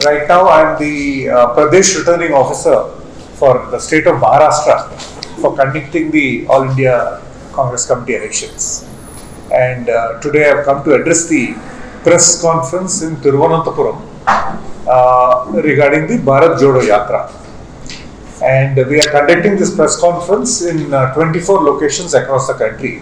right now I am the Pradesh Returning Officer for the state of Maharashtra for conducting the All India Congress Committee elections. And today I have come to address the press conference in Thiruvananthapuram regarding the Bharat Jodo Yatra. And we are conducting this press conference in 24 locations across the country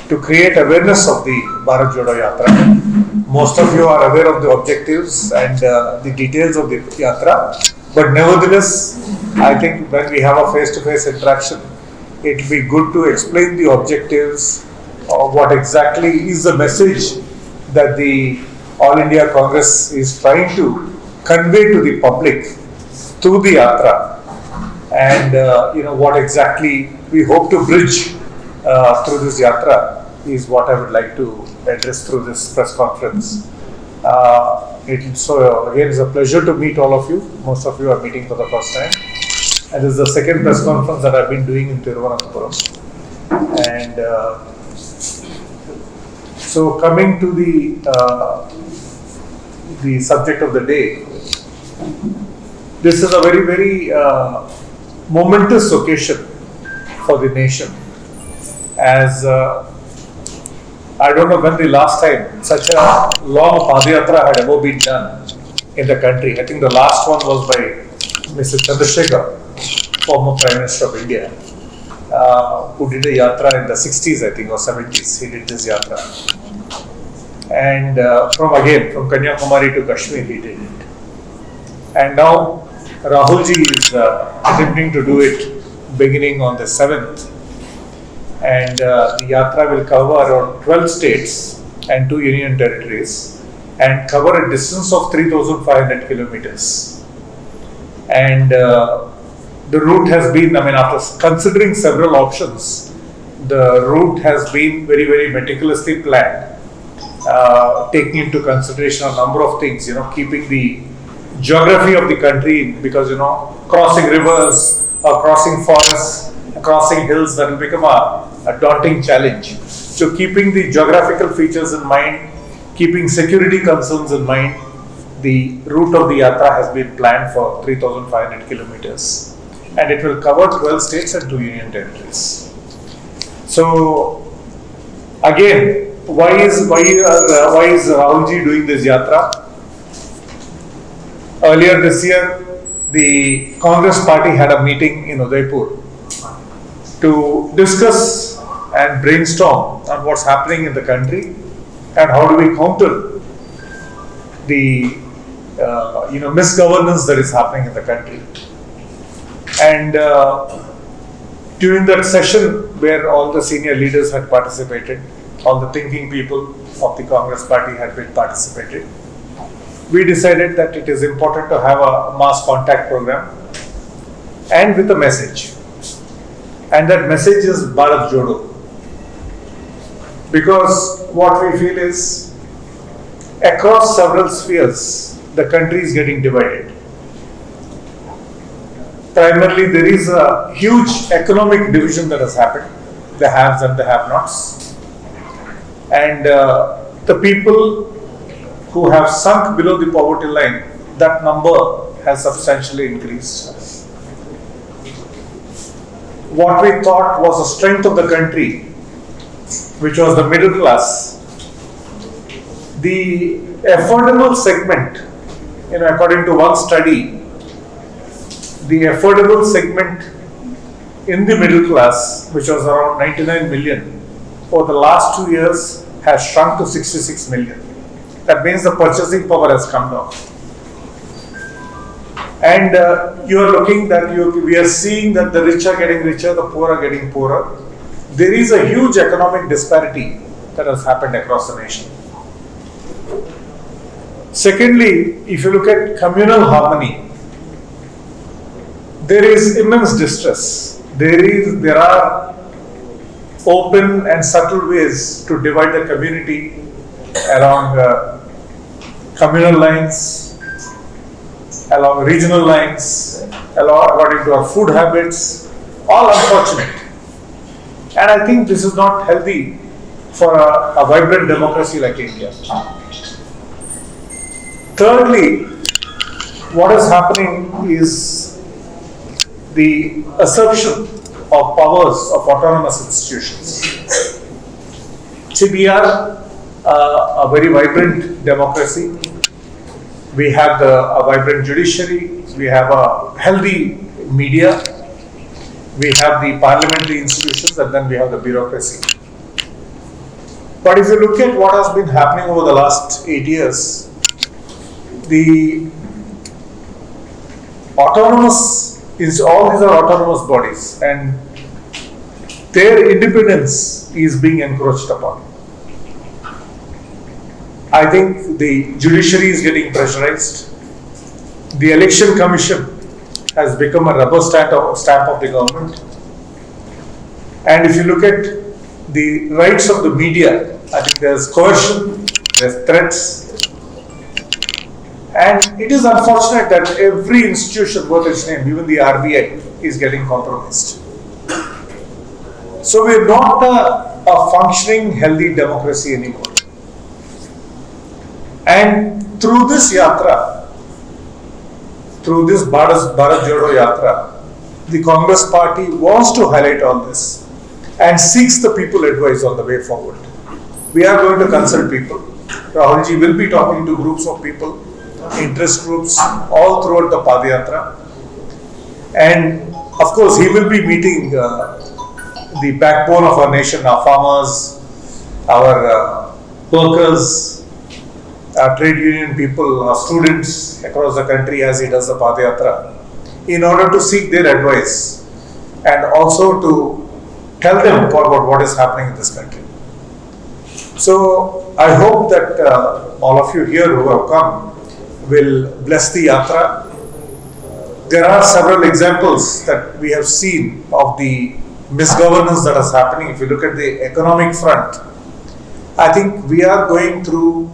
to create awareness of the Bharat Jodo Yatra. Most of you are aware of the objectives and the details of the Yatra, but nevertheless, I think when we have a face-to-face interaction, it will be good to explain the objectives, what exactly is the message that the All India Congress is trying to convey to the public through the Yatra, and what exactly we hope to bridge through this Yatra is what I would like to address through this press conference. So again, it's a pleasure to meet all of you. Most of you are meeting for the first time. And this is the second press conference that I've been doing in Thiruvananthapuram. And so coming to the subject of the day, this is a very, very momentous occasion for the nation, as I don't know when the last time such a long Padayatra had ever been done in the country. I think the last one was by Mr. Chandrasekhar, former Prime Minister of India, who did a yatra in the 60s, I think, or 70s. He did this yatra. And from Kanyakumari to Kashmir, he did it. And now Rahulji is attempting to do it beginning on the 7th. And the yatra will cover around 12 states and 2 union territories and cover a distance of 3,500 kilometers. And the route has been, after considering several options, the route has been very, very meticulously planned, taking into consideration a number of things, keeping the geography of the country, because, crossing rivers or crossing forests, crossing hills, that will become a daunting challenge. So keeping the geographical features in mind, keeping security concerns in mind, the route of the yatra has been planned for 3,500 kilometers. And it will cover 12 states and 2 union territories. So again, why is Rahulji doing this yatra? Earlier this year, the Congress party had a meeting in Udaipur to discuss and brainstorm on what's happening in the country and how do we counter the misgovernance that is happening in the country. And during that session where all the senior leaders had participated, all the thinking people of the Congress party had been participated, we decided that it is important to have a mass contact program and with a message. And that message is Bharat Jodo. Because what we feel is, across several spheres, the country is getting divided. Primarily, there is a huge economic division that has happened, the haves and the have-nots. And the people who have sunk below the poverty line, that number has substantially increased. What we thought was the strength of the country, which was the middle class, the affordable segment, according to one study, the affordable segment in the middle class, which was around 99 million, over the last 2 years has shrunk to 66 million. That means the purchasing power has come down. And you are looking that we are seeing that the rich are getting richer, the poor are getting poorer. There is a huge economic disparity that has happened across the nation. Secondly, if you look at communal harmony, there is immense distress. There are open and subtle ways to divide the community along communal lines, along regional lines, according to our food habits, all unfortunate. And I think this is not healthy for a vibrant democracy like India. Thirdly, what is happening is the assertion of powers of autonomous institutions. See, we are a very vibrant democracy. We have a vibrant judiciary. We have a healthy media. We have the parliamentary institutions, and then we have the bureaucracy. But if you look at what has been happening over the last 8 years, the all these are autonomous bodies, and their independence is being encroached upon. I think the judiciary is getting pressurized. The election commission has become a rubber stamp of the government. And if you look at the rights of the media, I think there's coercion, there's threats. And it is unfortunate that every institution worth its name, even the RBI, is getting compromised. So we're not a functioning, healthy democracy anymore. And through this yatra, through this Bharat Jodo Yatra, the Congress party wants to highlight all this and seeks the people advice on the way forward. We are going to consult people. Rahul ji will be talking to groups of people, interest groups, all throughout the Padayatra. And of course, he will be meeting the backbone of our nation, our farmers, our workers, our trade union people, our students across the country as he does the Padayatra, in order to seek their advice and also to tell them about what is happening in this country. So I hope that all of you here who have come will bless the Yatra. There are several examples that we have seen of the misgovernance that is happening. If you look at the economic front, I think we are going through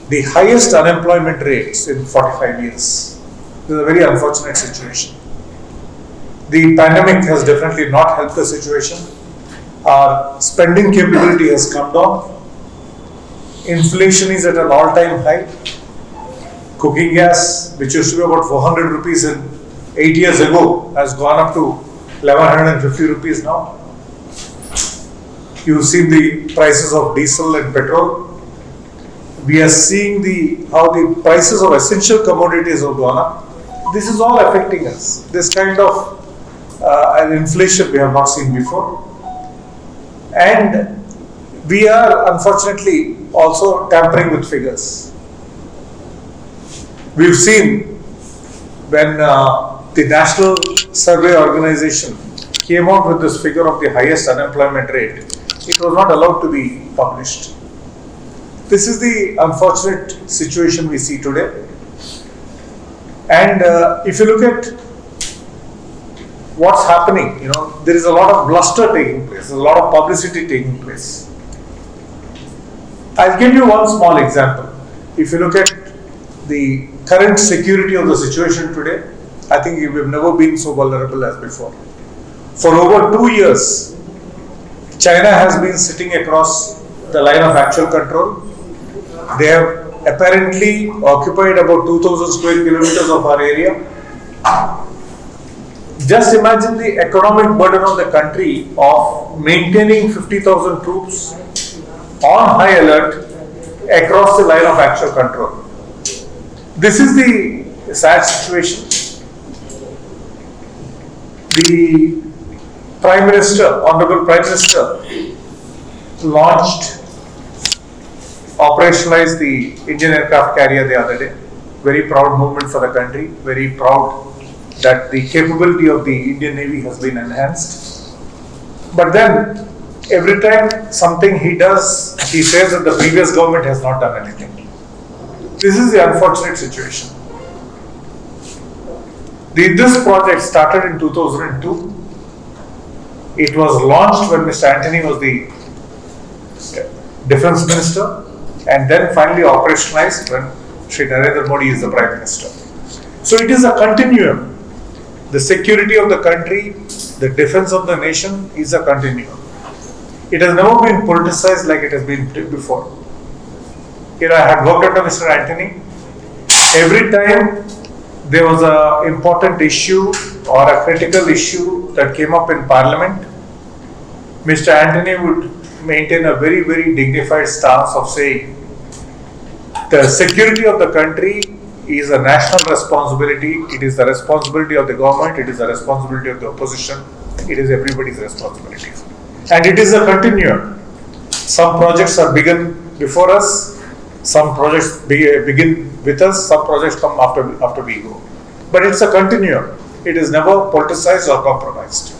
the highest unemployment rates in 45 years. This is a very unfortunate situation. The pandemic has definitely not helped the situation. Our spending capability has come down. Inflation is at an all-time high. Cooking gas, which used to be about 400 rupees 8 years ago, has gone up to 1150 rupees now. You've seen the prices of diesel and petrol. We are seeing how the prices of essential commodities have gone up. This is all affecting us. This kind of an inflation we have not seen before. And we are unfortunately also tampering with figures. We've seen when the National Survey Organization came out with this figure of the highest unemployment rate, it was not allowed to be published. This is the unfortunate situation we see today. And if you look at what's happening, there is a lot of bluster taking place, a lot of publicity taking place. I'll give you one small example. If you look at the current security of the situation today, I think we've never been so vulnerable as before. For over 2 years, China has been sitting across the line of actual control. They have apparently occupied about 2,000 square kilometers of our area. Just imagine the economic burden on the country of maintaining 50,000 troops on high alert across the line of actual control. This is the sad situation. The Prime Minister, Honorable Prime Minister, operationalized the Indian aircraft carrier the other day. Very proud moment for the country. Very proud that the capability of the Indian Navy has been enhanced. But then, every time something he does, he says that the previous government has not done anything. This is the unfortunate situation. This project started in 2002. It was launched when Mr. Antony was the Defence Minister, and then finally operationalized when Shri Narendra Modi is the Prime Minister. So it is a continuum. The security of the country, the defense of the nation is a continuum. It has never been politicized like it has been before. I had worked under Mr. Antony. Every time there was a important issue or a critical issue that came up in Parliament, Mr. Antony would maintain a very, very dignified stance of saying the security of the country is a national responsibility. It is the responsibility of the government. It is the responsibility of the opposition. It is everybody's responsibility. And it is a continuum. Some projects are begun before us. Some projects begin with us. Some projects come after we go. But it's a continuum. It is never politicized or compromised.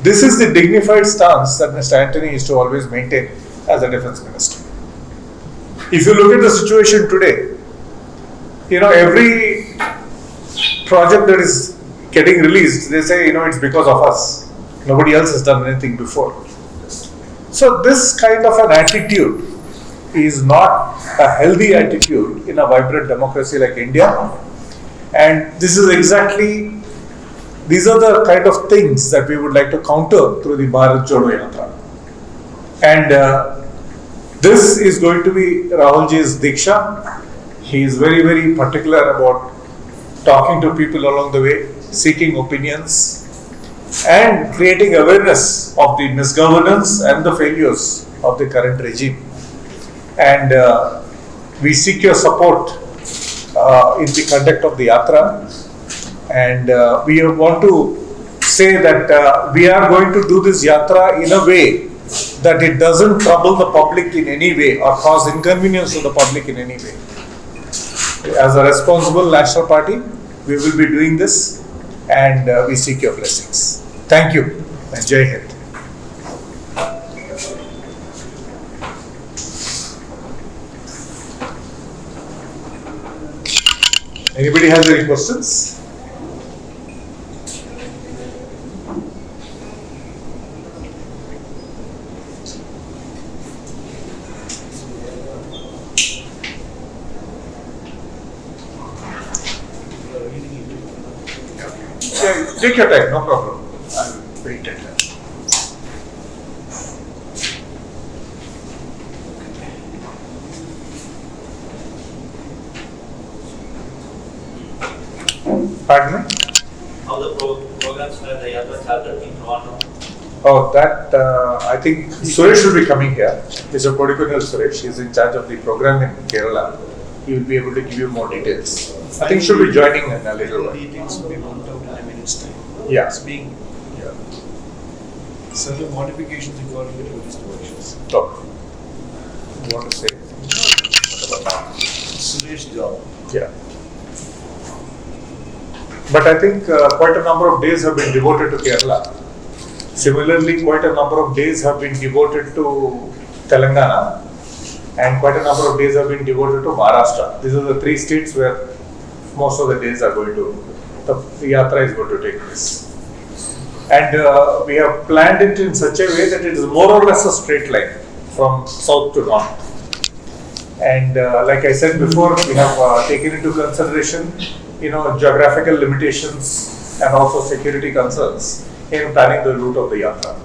This is the dignified stance that Mr. Antony used to always maintain as a defense minister. If you look at the situation today, every project that is getting released, they say, it's because of us. Nobody else has done anything before. So this kind of an attitude is not a healthy attitude in a vibrant democracy like India. And these are the kind of things that we would like to counter through the Bharat Jodo Yatra. And this is going to be Rahulji's Diksha. He is very, very particular about talking to people along the way, seeking opinions, and creating awareness of the misgovernance and the failures of the current regime. And we seek your support in the conduct of the Yatra. And we want to say that we are going to do this Yatra in a way that it doesn't trouble the public in any way or cause inconvenience to the public in any way. As a responsible national party, we will be doing this, and we seek your blessings. Thank you, and Jai Hind. Anybody has any questions? Take your time, no problem. I'll wait at that. Pardon me? How the programs for the Yatra Charter in Toronto? Oh, that I think Suresh will be coming here. Mr. Kodikkunil Suresh, he is in charge of the program in Kerala. He will be able to give you more details. I think she'll be joining in a little while. Details will be worked out in a minute's time. Yeah. It's being certain modifications according to the installations. Talk. You want to say? Suresh job. Yeah. But I think quite a number of days have been devoted to Kerala. Similarly, quite a number of days have been devoted to Telangana, and quite a number of days have been devoted to Maharashtra. These are the three states where most of the days are going to, the Yatra is going to take place. And we have planned it in such a way that it is more or less a straight line from south to north. And like I said before, we have taken into consideration, geographical limitations and also security concerns in planning the route of the Yatra.